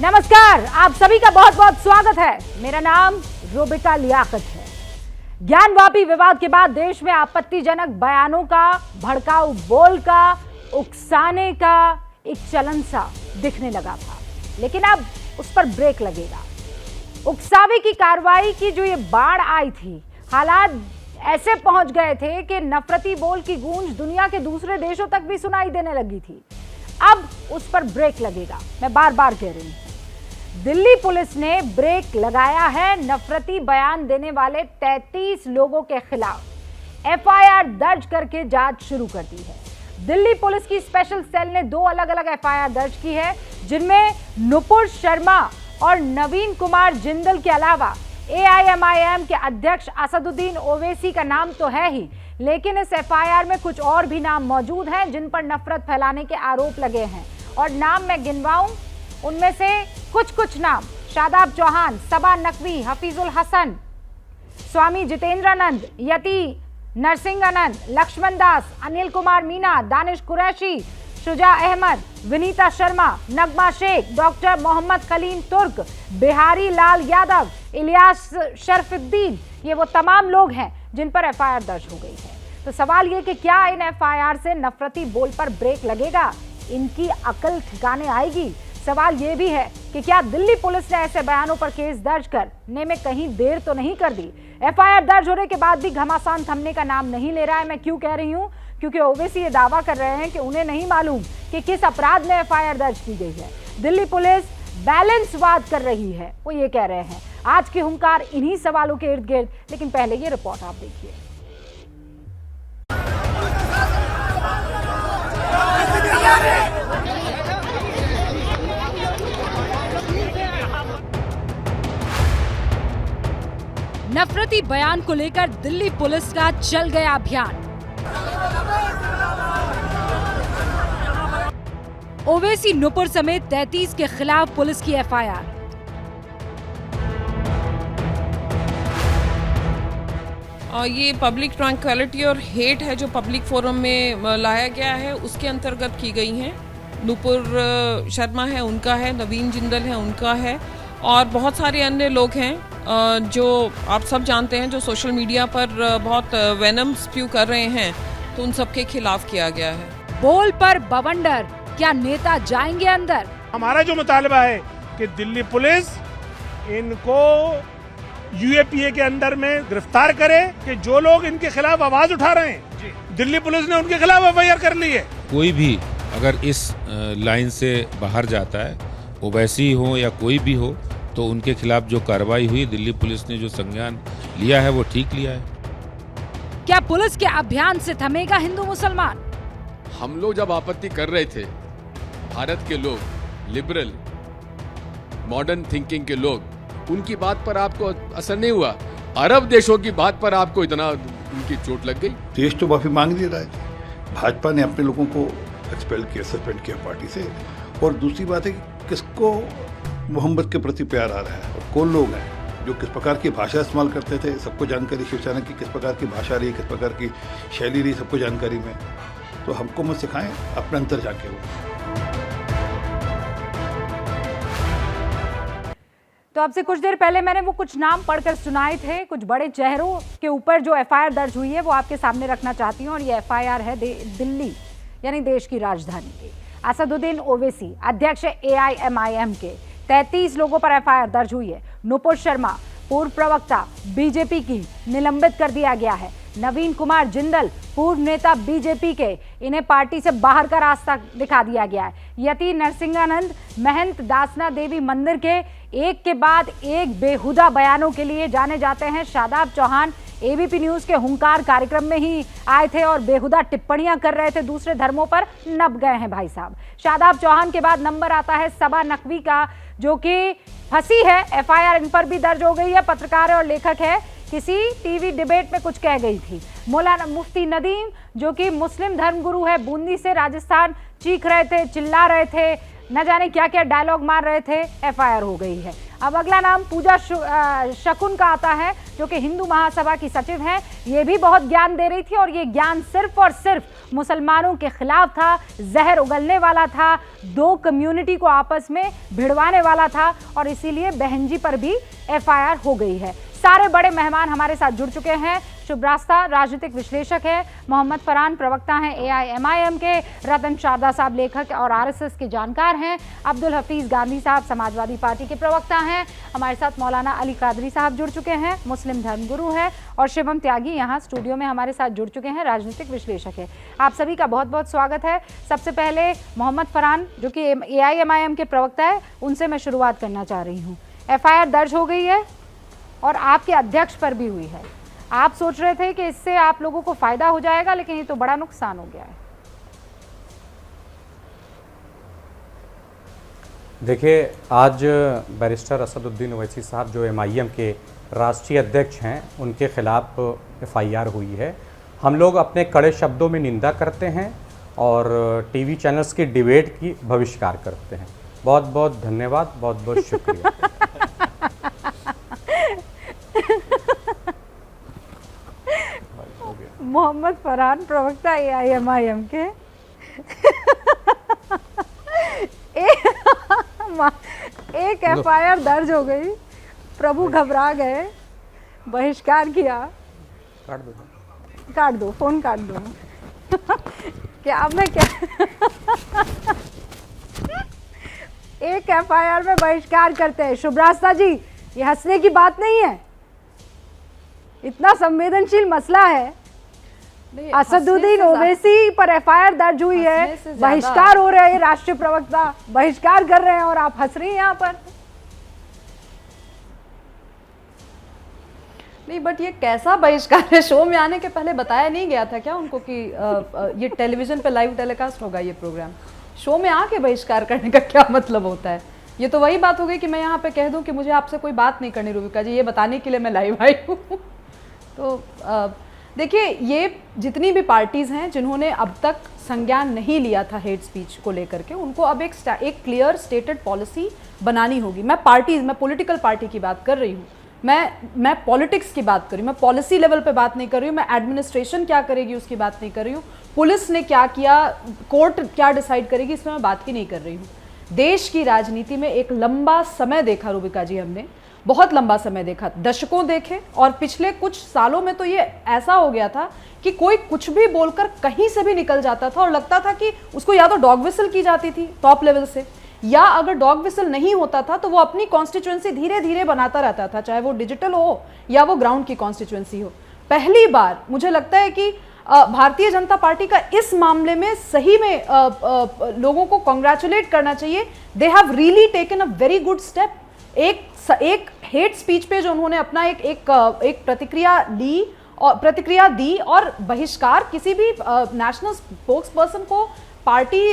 नमस्कार, आप सभी का बहुत बहुत स्वागत है। मेरा नाम रुबिका लियाकत है। ज्ञानवापी विवाद के बाद देश में आपत्तिजनक बयानों का, भड़काऊ बोल का, उकसाने का एक चलन सा दिखने लगा था, लेकिन अब उस पर ब्रेक लगेगा। उकसावे की कार्रवाई की जो ये बाढ़ आई थी, हालात ऐसे पहुंच गए थे कि नफरती बोल की गूंज दुनिया के दूसरे देशों तक भी सुनाई देने लगी थी। अब उस पर ब्रेक लगेगा, मैं बार बार कह रही हूं। दिल्ली पुलिस ने ब्रेक लगाया है नफरती बयान देने वाले 33 लोगों के खिलाफ। एफआईआर दर्ज करके जांच शुरू कर दी है। दिल्ली पुलिस की स्पेशल सेल ने 2 अलग अलग एफआईआर दर्ज की है, जिनमें नुपुर शर्मा और नवीन कुमार जिंदल के अलावा एआईएमआईएम के अध्यक्ष असदुद्दीन ओवैसी का नाम तो है ही, लेकिन इस एफआईआर में कुछ और भी नाम मौजूद हैं जिन पर नफरत फैलाने के आरोप लगे हैं। और नाम मैं गिनवाऊं, उनमें से कुछ नाम: शादाब चौहान, सबा नकवी, हफीजुल हसन, स्वामी जितेंद्रानंद, यति नरसिंहानंद, लक्ष्मण दास, अनिल कुमार मीना, दानिश कुरैशी, शुजा अहमद, विनीता शर्मा, नगमा शेख, डॉक्टर मोहम्मद कलीम तुर्क, बिहारी लाल यादव, इलियास शरफुद्दीन, ये वो तमाम लोग हैं जिन पर एफआईआर दर्ज हो गई है। तो सवाल ये कि क्या इन एफआईआर से नफरती बोल पर ब्रेक लगेगा, इनकी अकल ठिकाने आएगी? सवाल ये भी है कि क्या दिल्ली पुलिस ने ऐसे बयानों पर केस दर्ज करने में कहीं देर तो नहीं कर दी? एफआईआर दर्ज होने के बाद भी घमासान थमने का नाम नहीं ले रहा है। मैं क्यों कह रही हूं? क्योंकि ओवैसी ये दावा कर रहे हैं कि उन्हें नहीं मालूम कि किस अपराध में एफआईआर दर्ज की गई है। दिल्ली पुलिस बैलेंसवाद कर रही है, वो ये कह रहे हैं। आज की हुंकार इन्हीं सवालों के इर्द गिर्द, लेकिन पहले ये रिपोर्ट आप देखिए। नफरती बयान को लेकर दिल्ली पुलिस का चल गया अभियान। ओवैसी, नुपुर समेत 33 के खिलाफ पुलिस की एफआईआर। ये पब्लिक ट्रैंक्विलिटी और हेट है जो पब्लिक फोरम में लाया गया है, उसके अंतर्गत की गई हैं। नुपुर शर्मा है, उनका है, नवीन जिंदल है, उनका है, और बहुत सारे अन्य लोग हैं जो आप सब जानते हैं, जो सोशल मीडिया पर बहुत वेनम स्प्यू कर रहे हैं, तो उन सब के खिलाफ किया गया है। बोल पर बवंडर, क्या नेता जाएंगे अंदर? हमारा जो मुतालबा है कि दिल्ली पुलिस इनको यूएपीए के अंदर में गिरफ्तार करे कि जो लोग इनके खिलाफ आवाज उठा रहे हैं, दिल्ली पुलिस ने उनके खिलाफ एफआईआर कर ली है। कोई भी अगर इस लाइन से बाहर जाता है, ओवैसी हो या कोई भी हो, तो उनके खिलाफ जो कार्रवाई हुई, दिल्ली पुलिस ने जो संज्ञान लिया है वो ठीक लिया है। क्या पुलिस के अभियान से थमेगा हिंदू मुसलमान? हम लोग जब आपत्ति कर रहे थे, भारत के लोग, लिबरल मॉडर्न थिंकिंग के लोग, उनकी बात पर आपको असर नहीं हुआ। अरब देशों की बात पर आपको इतना उनकी चोट लग गई। देश तो माफी मांग नहीं रहा है। भाजपा ने अपने लोगों को एक्सपेल किया, सस्पेंड किया पार्टी से। और दूसरी बात है कि किसको मोहम्मद के प्रति प्यार आ रहा है और कौन लोग हैं जो किस प्रकार की भाषा इस्तेमाल करते थे। सबको जानकारी शिवसेना की किस प्रकार की भाषा रही, किस प्रकार की शैली रही, सबको जानकारी में। तो हमको मत सिखाएं, अपने अंतर जाके वो। तो आपसे कुछ देर पहले मैंने वो कुछ नाम पढ़कर सुनाए थे, कुछ बड़े चेहरों के ऊपर जो एफआईआर दर्ज हुई है वो आपके सामने रखना चाहती हूँ। और ये एफआईआर है दिल्ली, यानी देश की राजधानी की। असदुद्दीन ओवैसी, अध्यक्ष एआईएमआईएम के 33 लोगों पर एफआईआर दर्ज हुई है। नुपुर शर्मा, पूर्व प्रवक्ता बीजेपी की, निलंबित कर दिया गया है। नवीन कुमार जिंदल, पूर्व नेता बीजेपी के, इन्हें पार्टी से बाहर का रास्ता दिखा दिया गया है। यति नरसिंहानंद, महंत दासना देवी मंदिर के एक के बाद एक बेहुदा बयानों के लिए जाने जाते हैं। शादाब चौहान एबीपी न्यूज के हुंकार कार्यक्रम में ही आए थे और बेहुदा टिप्पणियां कर रहे थे, दूसरे धर्मों पर नप गए हैं भाई साहब। शादाब चौहान के बाद नंबर आता है सबा नकवी का, जो कि फंसी है। एफआईआर इन पर भी दर्ज हो गई है। पत्रकार और लेखक है, किसी टीवी डिबेट में कुछ कह गई थी। मौलाना मुफ्ती नदीम, जो कि मुस्लिम धर्मगुरु है, बूंदी से राजस्थान, चीख रहे थे, चिल्ला रहे थे, न जाने क्या क्या डायलॉग मार रहे थे, एफआईआर हो गई है। अब अगला नाम पूजा शकुन का आता है, जो कि हिंदू महासभा की सचिव हैं। ये भी बहुत ज्ञान दे रही थी और ये ज्ञान सिर्फ और सिर्फ मुसलमानों के खिलाफ था, जहर उगलने वाला था, दो कम्युनिटी को आपस में भिड़वाने वाला था और इसीलिए बहन जी पर भी एफआईआर हो गई है। सारे बड़े मेहमान हमारे साथ जुड़ चुके हैं। शुभ रास्ता राजनीतिक विश्लेषक है, मोहम्मद फरहान प्रवक्ता हैं एआईएमआईएम के, रतन शारदा साहब लेखक और आरएसएस के जानकार हैं, अब्दुल हफीज गांधी साहब समाजवादी पार्टी के प्रवक्ता हैं, हमारे साथ मौलाना अली कादरी साहब जुड़ चुके हैं, मुस्लिम धर्मगुरु हैं, और शिवम त्यागी यहाँ स्टूडियो में हमारे साथ जुड़ चुके हैं, राजनीतिक विश्लेषक है। आप सभी का बहुत बहुत स्वागत है। सबसे पहले मोहम्मद फरहान, जो कि एआईएमआईएम के प्रवक्ता है, उनसे मैं शुरुआत करना चाह रही हूँ। एफआईआर दर्ज हो गई है और आपके अध्यक्ष पर भी हुई है। आप सोच रहे थे कि इससे आप लोगों को फायदा हो जाएगा, लेकिन ये तो बड़ा नुकसान हो गया है। देखिए, आज बैरिस्टर असदुद्दीन ओवैसी साहब जो एमआईएम के राष्ट्रीय अध्यक्ष हैं, उनके खिलाफ एफआईआर हुई है। हम लोग अपने कड़े शब्दों में निंदा करते हैं और टीवी चैनल्स की डिबेट की बहिष्कार करते हैं। बहुत बहुत धन्यवाद, बहुत बहुत शुक्रिया। मोहम्मद फरहान प्रवक्ता एआईएमआईएम के एक एफआईआर दर्ज हो गई, प्रभु घबरा गए, बहिष्कार किया। काट दो फोन काट दो। क्या मैं क्या एक एफआईआर में बहिष्कार करते हैं। शुभ रास्ता जी, ये हंसने की बात नहीं है, इतना संवेदनशील मसला है। असदुद्दीन ओवैसी पर एफआईआर दर्ज हुई है, बहिष्कार हो रहे हैं, राष्ट्रीय प्रवक्ता बहिष्कार कर रहे हैं और आप हंस रही हैं यहाँ पर। नहीं, बट ये कैसा बहिष्कार है? शो में आने के पहले बताया नहीं गया था क्या उनको कि ये टेलीविजन पे लाइव टेलीकास्ट होगा ये प्रोग्राम? शो में आके बहिष्कार करने का क्या मतलब होता है? ये तो वही बात हो गई कि मैं यहाँ पे कह दूं कि मुझे आपसे कोई बात नहीं करनी रूबिका जी, ये बताने के लिए मैं लाइव आई हूँ। तो देखिए, ये जितनी भी पार्टीज़ हैं जिन्होंने अब तक संज्ञान नहीं लिया था हेट स्पीच को लेकर के, उनको अब एक क्लियर स्टेटेड पॉलिसी बनानी होगी। मैं पॉलिटिकल पार्टी की बात कर रही हूँ, मैं पॉलिटिक्स की बात कर रही हूँ, मैं पॉलिसी लेवल पे बात नहीं कर रही हूँ, मैं एडमिनिस्ट्रेशन क्या करेगी उसकी बात नहीं कर रही हूँ, पुलिस ने क्या किया, कोर्ट क्या डिसाइड करेगी, इसमें मैं बात ही नहीं कर रही हूँ। देश की राजनीति में एक लंबा समय देखा रूबिका जी, हमने बहुत लंबा समय देखा, दशकों देखे, और पिछले कुछ सालों में तो ये ऐसा हो गया था कि कोई कुछ भी बोलकर कहीं से भी निकल जाता था और लगता था कि उसको या तो डॉग विसल की जाती थी टॉप लेवल से, या अगर डॉग विसल नहीं होता था तो वो अपनी कॉन्स्टिट्यूएंसी धीरे धीरे बनाता रहता था, चाहे वो डिजिटल हो या वो ग्राउंड की कॉन्स्टिट्यूएंसी हो। पहली बार मुझे लगता है कि भारतीय जनता पार्टी का इस मामले में सही में लोगों को कॉन्ग्रेचुलेट करना चाहिए। They have really taken a very good step. एक हेट स्पीच पे जो उन्होंने अपना एक प्रतिक्रिया दी और बहिष्कार, किसी भी नेशनल स्पोक्स पर्सन को पार्टी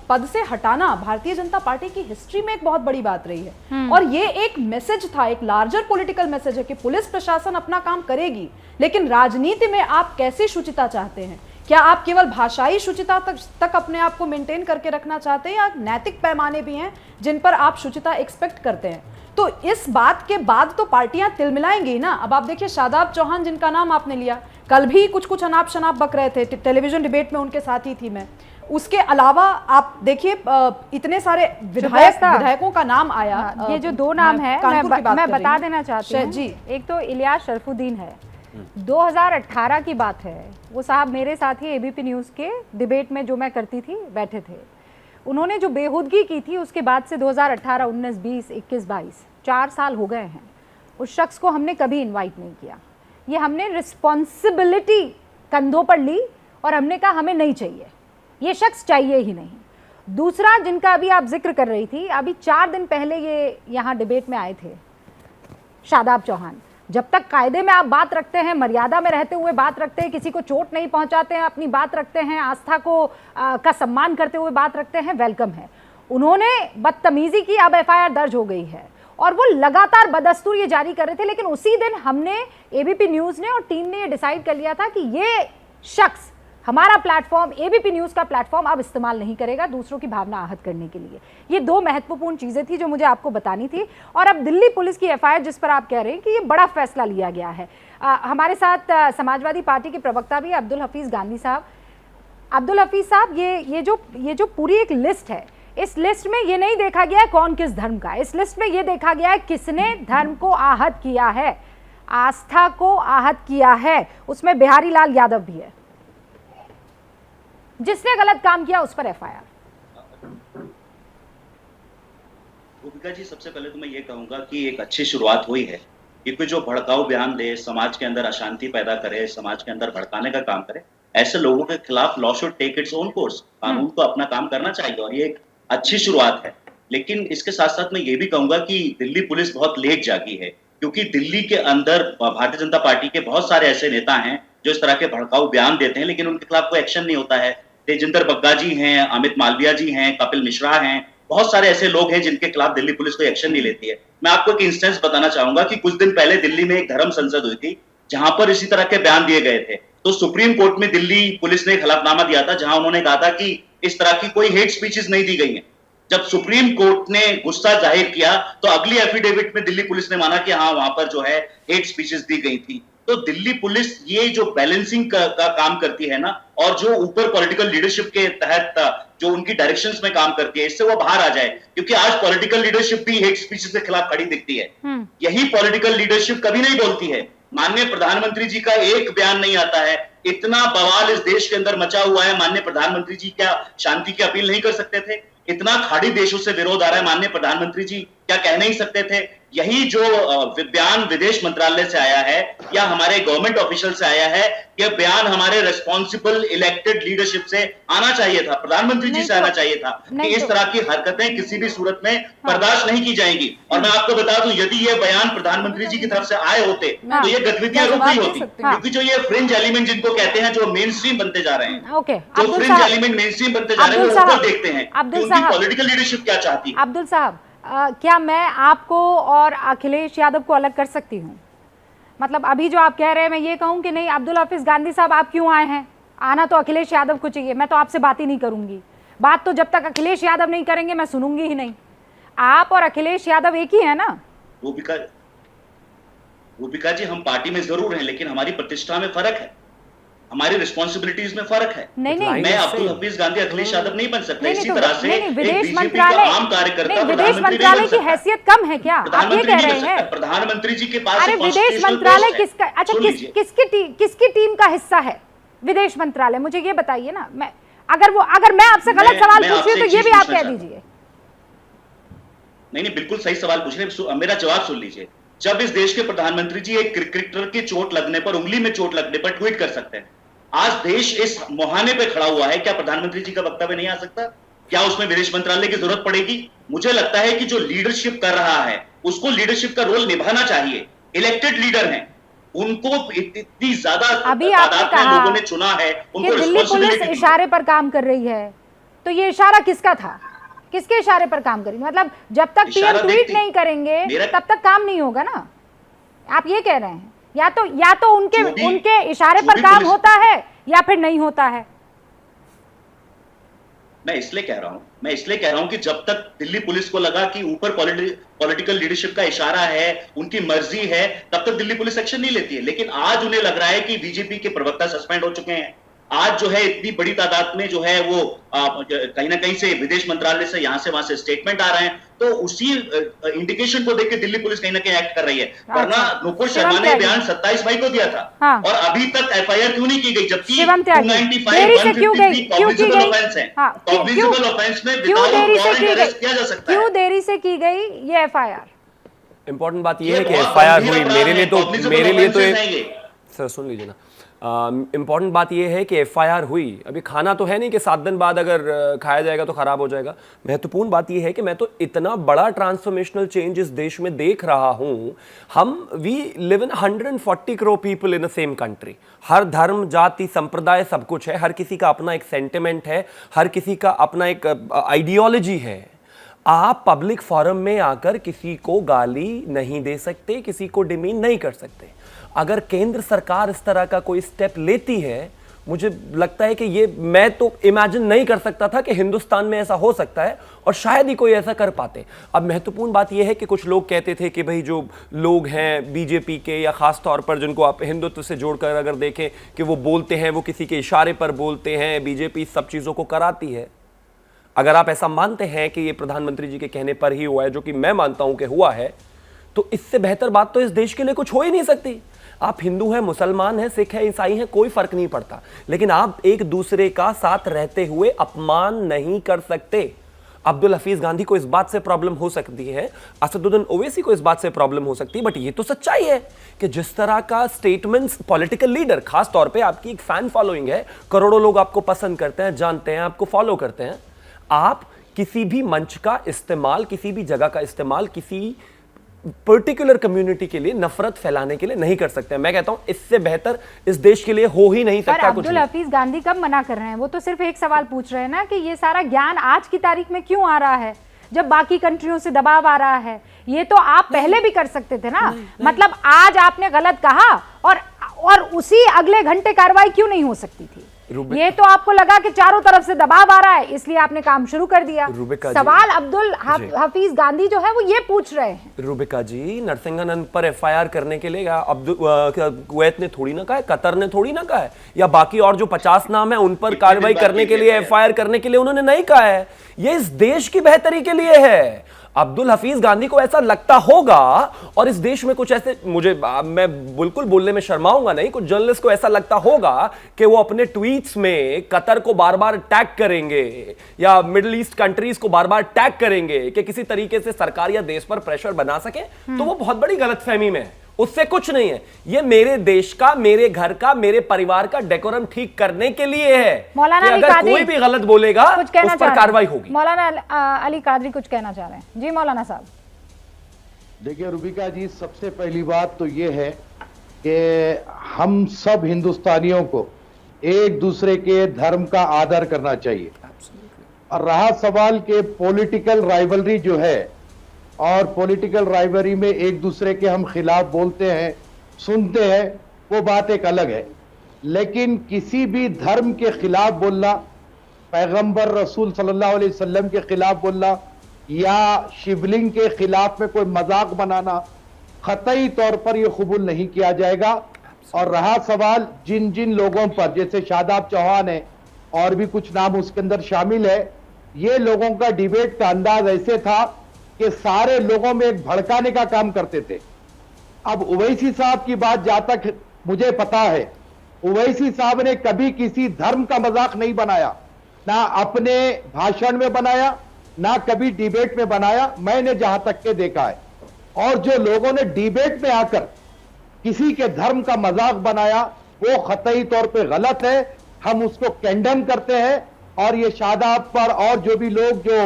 पद से हटाना भारतीय जनता पार्टी की हिस्ट्री में एक बहुत बड़ी बात रही है। और ये एक मैसेज था, एक लार्जर पॉलिटिकल मैसेज है कि पुलिस प्रशासन अपना काम करेगी, लेकिन राजनीति में आप कैसी शुचिता चाहते हैं? क्या आप केवल भाषाई शुचिता तक अपने आप को मेंटेन करके रखना चाहते हैं, या नैतिक पैमाने भी हैं जिन पर आप शुचिता एक्सपेक्ट करते हैं? तो इस बात के बाद तो पार्टियां तिलमिलाएंगी ना। अब आप देखिए, शादाब चौहान जिनका नाम आपने लिया, कल भी कुछ अनाप शनाप बक रहे थे, टेलीविजन डिबेट में उनके साथ ही थी मैं। उसके अलावा आप देखिए इतने सारे विधायकों का नाम आया। ये जो दो नाम है मैं बता देना चाहती हूँ जी। एक तो इलियास शरफुद्दीन है, 2018 की बात है, वो साहब मेरे साथ ही एबीपी न्यूज़ के डिबेट में जो मैं करती थी बैठे थे। उन्होंने जो बेहूदगी की थी उसके बाद से 2018, 19, 20, 21, 22 4 साल हो गए हैं। उस शख्स को हमने कभी इनवाइट नहीं किया। ये हमने रिस्पॉन्सिबिलिटी कंधों पर ली और हमने कहा हमें नहीं चाहिए, ये शख्स चाहिए ही नहीं। दूसरा, जिनका अभी आप जिक्र कर रही थी, अभी 4 दिन पहले ये यहाँ डिबेट में आए थे, शादाब चौहान। जब तक कायदे में आप बात रखते हैं, मर्यादा में रहते हुए बात रखते हैं, किसी को चोट नहीं पहुंचाते हैं, अपनी बात रखते हैं, आस्था को का सम्मान करते हुए बात रखते हैं, वेलकम है। उन्होंने बदतमीजी की, अब एफआईआर दर्ज हो गई है और वो लगातार बदस्तूर ये जारी कर रहे थे। लेकिन उसी दिन हमने, एबीपी न्यूज़ ने और टीम ने ये डिसाइड कर लिया था कि ये शख्स हमारा प्लेटफॉर्म, एबीपी न्यूज का प्लेटफॉर्म अब इस्तेमाल नहीं करेगा दूसरों की भावना आहत करने के लिए। ये दो महत्वपूर्ण चीजें थी जो मुझे आपको बतानी थी। और अब दिल्ली पुलिस की एफआईआर जिस पर आप कह रहे हैं कि ये बड़ा फैसला लिया गया है, हमारे साथ समाजवादी पार्टी के प्रवक्ता भी अब्दुल हफीज गांधी साहब। अब्दुल हफीज साहब, ये जो पूरी एक लिस्ट है, इस लिस्ट में ये नहीं देखा गया है कौन किस धर्म का, इस लिस्ट में ये देखा गया है किसने धर्म को आहत किया है, आस्था को आहत किया है। उसमें बिहारी लाल यादव भी है, जिसने गलत काम किया उस पर एफआईआर। गोपिका जी, सबसे पहले तो मैं ये कहूंगा कि एक अच्छी शुरुआत हुई है, क्योंकि जो भड़काऊ बयान दे, समाज के अंदर अशांति पैदा करे, समाज के अंदर भड़काने का काम करे, ऐसे लोगों के खिलाफ law should take its own course. कानून को अपना काम करना चाहिए और ये एक अच्छी शुरुआत है। लेकिन इसके साथ साथ मैं ये भी कहूंगा कि दिल्ली पुलिस बहुत लेट जागी है, क्योंकि दिल्ली के अंदर भारतीय जनता पार्टी के बहुत सारे ऐसे नेता हैं जो इस तरह के भड़काऊ बयान देते हैं, लेकिन उनके खिलाफ कोई एक्शन नहीं होता है। तेजिंदर बग्गा जी हैं, अमित मालविया जी हैं, कपिल मिश्रा हैं, बहुत सारे ऐसे लोग हैं जिनके खिलाफ दिल्ली पुलिस कोई एक्शन नहीं लेती है। मैं आपको एक इंस्टेंस बताना चाहूंगा कि कुछ दिन पहले दिल्ली में एक धर्म संसद हुई थी, जहां पर इसी तरह के बयान दिए गए थे। तो सुप्रीम कोर्ट में दिल्ली पुलिस ने एक हलफनामा दिया था, जहां उन्होंने कहा था कि इस तरह की कोई हेट स्पीचेस नहीं दी गई हैं। जब सुप्रीम कोर्ट ने गुस्सा जाहिर किया तो अगली एफिडेविट में दिल्ली पुलिस ने माना कि हाँ, वहां पर जो है हेट स्पीचेस दी गई थी। तो दिल्ली पुलिस ये जो बैलेंसिंग का काम करती है ना, और जो ऊपर पॉलिटिकल लीडरशिप के तहत जो उनकी डायरेक्शंस में काम करती है, इससे वो बाहर आ जाए, क्योंकि आज पॉलिटिकल लीडरशिप भी हेट स्पीचेस के खिलाफ खड़ी दिखती है। यही पॉलिटिकल लीडरशिप कभी नहीं बोलती है। माननीय प्रधानमंत्री जी का एक बयान नहीं आता है। इतना बवाल इस देश के अंदर मचा हुआ है, माननीय प्रधानमंत्री जी क्या शांति की अपील नहीं कर सकते थे? इतना खाड़ी देशों से विरोध आ रहा है, माननीय प्रधानमंत्री जी क्या कह नहीं सकते थे? यही जो बयान विदेश मंत्रालय से आया है या हमारे गवर्नमेंट ऑफिशियल से आया है, यह बयान हमारे रिस्पॉन्सिबल इलेक्टेड लीडरशिप से आना चाहिए था, प्रधानमंत्री जी से आना चाहिए था कि इस तरह की हरकतें किसी भी सूरत में बर्दाश्त नहीं की जाएंगी। और मैं आपको बता दूं, यदि ये बयान प्रधानमंत्री जी की तरफ से आए होते तो ये गतिविधियां रुक गई होती, क्योंकि जो ये फ्रिंज एलिमेंट जिनको कहते हैं, जो मेन स्ट्रीम बनते जा रहे हैं, जो फ्रिंज एलिमेंट मेन स्ट्रीम बनते जा रहे हैं, वो ऊपर देखते हैं कि उनकी पॉलिटिकल लीडरशिप क्या चाहती है। अब्दुल साहब, क्या मैं आपको और अखिलेश यादव को अलग कर सकती हूँ? मतलब अभी जो आप कह रहे हैं, मैं ये कहूँ कि नहीं अब्दुल हफीज गांधी साहब आप क्यों आए हैं? आना तो अखिलेश यादव को चाहिए, मैं तो आपसे बात ही नहीं करूंगी। बात तो जब तक अखिलेश यादव नहीं करेंगे मैं सुनूंगी ही नहीं। आप और अखिलेश यादव एक ही है ना? गोपिका जी, हम पार्टी में जरूर हैं, लेकिन हमारी प्रतिष्ठा में फर्क है, हमारी रिस्पॉन्सिबिलिटीज में फर्क है। नहीं, मैं अब्दुल हफीज गांधी अखिलेश यादव नहीं बन सकता। इसी तरह से विदेश मंत्रालय की हैसियत कम है क्या? आप ये कह रहे हैं? प्रधानमंत्री जी के पास अरे विदेश मंत्रालय किसका? अच्छा, किसकी टीम का हिस्सा है विदेश मंत्रालय? मुझे ये बताइए ना। मैं अगर मैं आपसे गलत सवाल पूछ रही हूँ तो ये भी आप कह दीजिए। नहीं, बिल्कुल सही सवाल पूछ रहे हैं, मेरा जवाब सुन लीजिए। जब इस देश के प्रधानमंत्री जी एक क्रिकेटर की चोट लगने पर, उंगली में चोट लगने पर ट्वीट कर सकते हैं, आज देश इस मुहाने पे खड़ा हुआ है, क्या प्रधानमंत्री जी का वक्तव्य नहीं आ सकता? क्या उसमें विदेश मंत्रालय की जरूरत पड़ेगी? मुझे लगता है कि जो लीडरशिप कर रहा है उसको लीडरशिप का रोल निभाना चाहिए। इलेक्टेड लीडर हैं, उनको इतनी ज्यादा अभी आपने कहा लोगों ने चुना है, उनको दिल्ली पुलिस इशारे पर काम कर रही है, तो ये इशारा किसका था? किसके इशारे पर काम करेंगे? मतलब जब तक पीएम ट्वीट नहीं करेंगे तब तक काम नहीं होगा ना, आप ये कह रहे हैं? या तो उनके इशारे पर काम होता है या फिर नहीं होता है। मैं इसलिए कह रहा हूं कि जब तक दिल्ली पुलिस को लगा कि ऊपर पॉलिटिकल लीडरशिप का इशारा है, उनकी मर्जी है, तब तक दिल्ली पुलिस एक्शन नहीं लेती है। लेकिन आज उन्हें लग रहा है कि बीजेपी के प्रवक्ता सस्पेंड हो चुके हैं। आज जो है इतनी बड़ी तादाद में जो है वो कहीं ना कहीं से विदेश मंत्रालय से यहां से वहां से स्टेटमेंट आ रहे हैं, तो उसी इंडिकेशन को देख के दिल्ली पुलिस कहीं ना कहीं एक्ट कर रही है। वरना नुपुर शर्मा ने बयान 27 मई को दिया था, और अभी तक एफआईआर क्यों नहीं की गई? जबकि 295 कॉग्निजेबल ऑफेंस है, कॉग्निजेबल ऑफेंस में विदाउट वारंट अरेस्ट किया जा सकता है। क्यों देरी से की गई ये एफआईआर? इंपॉर्टेंट बात ये है कि एफआईआर हुई, मेरे लिए तो सर सुन लीजिए ना, इम्पॉर्टेंट बात यह है कि एफआईआर हुई, अभी खाना तो है नहीं कि 7 दिन बाद अगर खाया जाएगा तो खराब हो जाएगा। महत्वपूर्ण बात यह है कि मैं तो इतना बड़ा ट्रांसफॉर्मेशनल चेंज इस देश में देख रहा हूं। We live in 140 crore people in the same country. हर धर्म, जाति, संप्रदाय सब कुछ है, हर किसी का अपना एक सेंटिमेंट है, हर किसी का अपना एक आइडियोलॉजी है। आप पब्लिक फोरम में आकर किसी को गाली नहीं दे सकते, किसी को डिमीन नहीं कर सकते। अगर केंद्र सरकार इस तरह का कोई स्टेप लेती है मुझे लगता है कि ये मैं तो इमेजिन नहीं कर सकता था कि हिंदुस्तान में ऐसा हो सकता है, और शायद ही कोई ऐसा कर पाते। अब महत्वपूर्ण बात यह है कि कुछ लोग कहते थे कि भाई जो लोग हैं बीजेपी के, या खास तौर पर जिनको आप हिंदुत्व से जोड़कर अगर देखें कि वो बोलते हैं, वो किसी के इशारे पर बोलते हैं, बीजेपी सब चीज़ों को कराती है। अगर आप ऐसा मानते हैं कि ये प्रधानमंत्री जी के कहने पर ही हुआ है, जो कि मैं मानता हूं कि हुआ है, तो इससे बेहतर बात तो इस देश के लिए कुछ हो ही नहीं सकती। आप हिंदू हैं, मुसलमान हैं, सिख हैं, ईसाई हैं, कोई फर्क नहीं पड़ता, लेकिन आप एक दूसरे का साथ रहते हुए अपमान नहीं कर सकते। अब्दुल हफीज गांधी को इस बात से प्रॉब्लम हो सकती है, असदुद्दीन ओवैसी को इस बात से प्रॉब्लम हो सकती है, बट ये तो सच्चाई है कि जिस तरह का स्टेटमेंट्स पॉलिटिकल लीडर, खास तौर पे आपकी एक फैन फॉलोइंग है, करोड़ों लोग आपको पसंद करते हैं, जानते हैं, आपको फॉलो करते हैं, आप किसी भी मंच का इस्तेमाल, किसी भी जगह का इस्तेमाल किसी पर्टिकुलर कम्युनिटी के लिए नफरत फैलाने के लिए नहीं कर सकते। मैं कहता हूं इससे बेहतर इस देश के लिए हो ही नहीं सकता कुछ। अब्दुल हफीज गांधी कब मना कर रहे हैं? वो तो सिर्फ एक सवाल पूछ रहे हैं ना कि ये सारा ज्ञान आज की तारीख में क्यों आ रहा है, जब बाकी कंट्रियों से दबाव आ रहा है? ये तो आप पहले भी कर सकते थे ना। मतलब आज आपने गलत कहा और उसी अगले घंटे कार्रवाई क्यों नहीं हो सकती थी? ये तो आपको लगा कि चारों तरफ से दबाव आ रहा है, इसलिए आपने काम शुरू कर दिया। सवाल अब्दुल हफीज गांधी जो है वो ये पूछ रहे हैं। रूबिका जी, नरसिंहानंद पर एफआईआर करने के लिए कुवैत ने थोड़ी ना कहा है, कतर ने थोड़ी ना कहा है, या बाकी और जो 50 नाम है उन पर कार्रवाई करने के लिए, एफआईआर करने के लिए उन्होंने नहीं कहा है। ये इस देश की बेहतरी के लिए है। अब्दुल हफीज गांधी को ऐसा लगता होगा, और इस देश में कुछ ऐसे, मैं बिल्कुल बोलने में शर्माऊंगा नहीं, कुछ जर्नलिस्ट को ऐसा लगता होगा कि वो अपने ट्वीट्स में कतर को बार बार टैग करेंगे या मिडिल ईस्ट कंट्रीज को बार बार टैग करेंगे कि किसी तरीके से सरकार या देश पर प्रेशर बना सके, तो वो बहुत बड़ी गलतफहमी में है। उससे कुछ नहीं है। ये मेरे देश का, मेरे घर का, मेरे परिवार का डेकोरम ठीक करने के लिए है कि अगर कोई भी गलत बोलेगा उस पर कार्रवाई होगी। मौलाना अली कादरी कुछ कहना चाह रहे हैं। जी मौलाना साहब। देखिए रूबिका जी, सबसे पहली बात तो ये है कि हम सब हिंदुस्तानियों को एक दूसरे के धर्म का आदर करना चाहिए। और रहा सवाल के पॉलिटिकल राइवलरी जो है, और पॉलिटिकल राइवलरी में एक दूसरे के हम खिलाफ बोलते हैं, सुनते हैं, वो बात एक अलग है। लेकिन किसी भी धर्म के खिलाफ बोलना, पैगंबर रसूल सल्लल्लाहु अलैहि वसल्लम के खिलाफ बोलना, या शिवलिंग के खिलाफ में कोई मजाक बनाना, कतई तौर पर यह कबूल नहीं किया जाएगा। और रहा सवाल जिन जिन लोगों पर, जैसे शादाब चौहान है और भी कुछ नाम उसके अंदर शामिल है, ये लोगों का डिबेट का अंदाज ऐसे था कि सारे लोगों में एक भड़काने का काम करते थे। अब ओवैसी साहब की बात जहां तक मुझे पता है, ओवैसी साहब ने कभी किसी धर्म का मजाक नहीं बनाया, ना अपने भाषण में बनाया, ना कभी डिबेट में बनाया, मैंने जहां तक के देखा है। और जो लोगों ने डिबेट में आकर किसी के धर्म का मजाक बनाया, वो कतई तौर पे गलत है, हम उसको कंडेम करते हैं। और ये शादाब पर और जो भी लोग जो